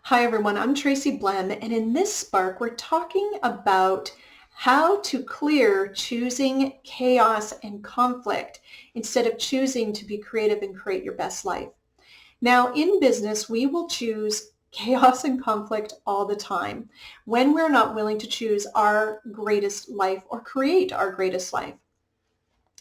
Hi everyone, I'm Tracy Blehm, and in this Spark we're talking about how to clear choosing chaos and conflict instead of choosing to be creative and create your best life. Now in business we will choose chaos and conflict all the time when we're not willing to choose our greatest life or create our greatest life.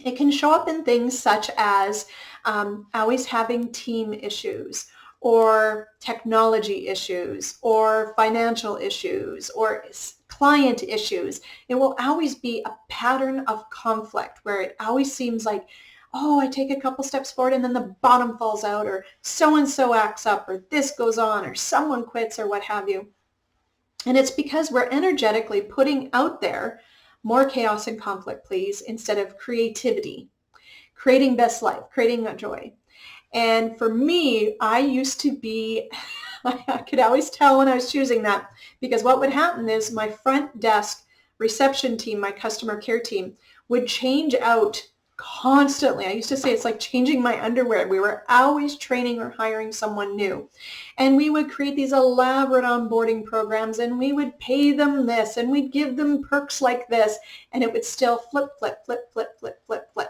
It can show up in things such as always having team issues or technology issues or financial issues or client issues. It will always be a pattern of conflict where it always seems like, oh, I take a couple steps forward and then the bottom falls out, or so-and-so acts up, or this goes on, or someone quits, or what have you. And it's because we're energetically putting out there more chaos and conflict, please, instead of creativity, creating best life, creating that joy. And for me, I used to be, I could always tell when I was choosing that, because what would happen is my front desk reception team, my customer care team, would change out constantly. I used to say it's like changing my underwear. We were always training or hiring someone new. And we would create these elaborate onboarding programs, and we would pay them this, and we'd give them perks like this, and it would still flip, flip, flip, flip, flip, flip, flip.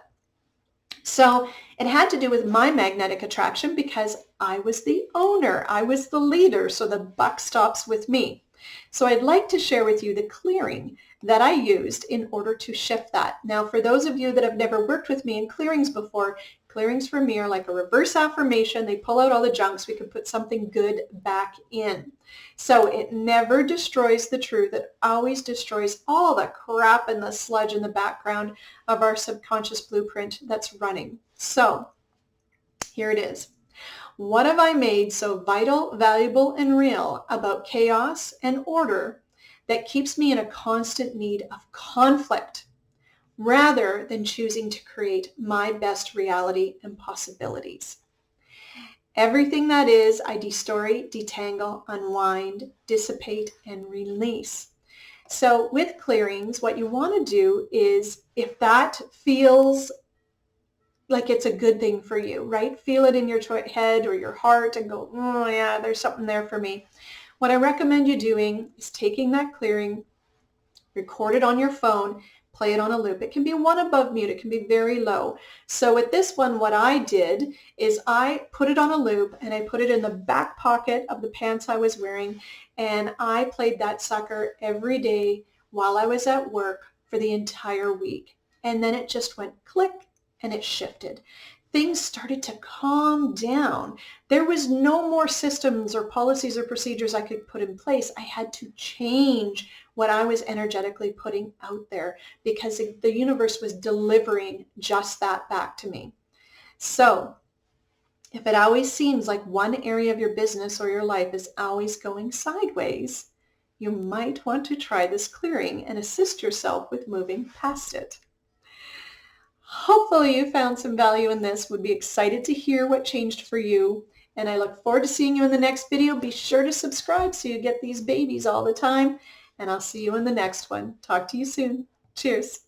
So it had to do with my magnetic attraction because I was the owner, I was the leader, so the buck stops with me. So I'd like to share with you the clearing that I used in order to shift that. Now, for those of you that have never worked with me in clearings before, clearings for me are like a reverse affirmation. They pull out all the junk so we can put something good back in. So it never destroys the truth. It always destroys all the crap and the sludge in the background of our subconscious blueprint that's running. So here it is. What have I made so vital, valuable, and real about chaos and order that keeps me in a constant need of conflict rather than choosing to create my best reality and possibilities? Everything that is, I destory, detangle, unwind, dissipate, and release. So with clearings, what you want to do is, if that feels like it's a good thing for you, right? Feel it in your head or your heart and go, oh yeah, there's something there for me. What I recommend you doing is taking that clearing, record it on your phone, play it on a loop. It can be one above mute. It can be very low. So with this one, what I did is I put it on a loop and I put it in the back pocket of the pants I was wearing, and I played that sucker every day while I was at work for the entire week. And then it just went click and it shifted. Things started to calm down. There was no more systems or policies or procedures I could put in place. I had to change what I was energetically putting out there because the universe was delivering just that back to me. So if it always seems like one area of your business or your life is always going sideways, you might want to try this clearing and assist yourself with moving past it. Hopefully you found some value in this. Would be excited to hear what changed for you. And I look forward to seeing you in the next video. Be sure to subscribe so you get these babies all the time. And I'll see you in the next one. Talk to you soon. Cheers.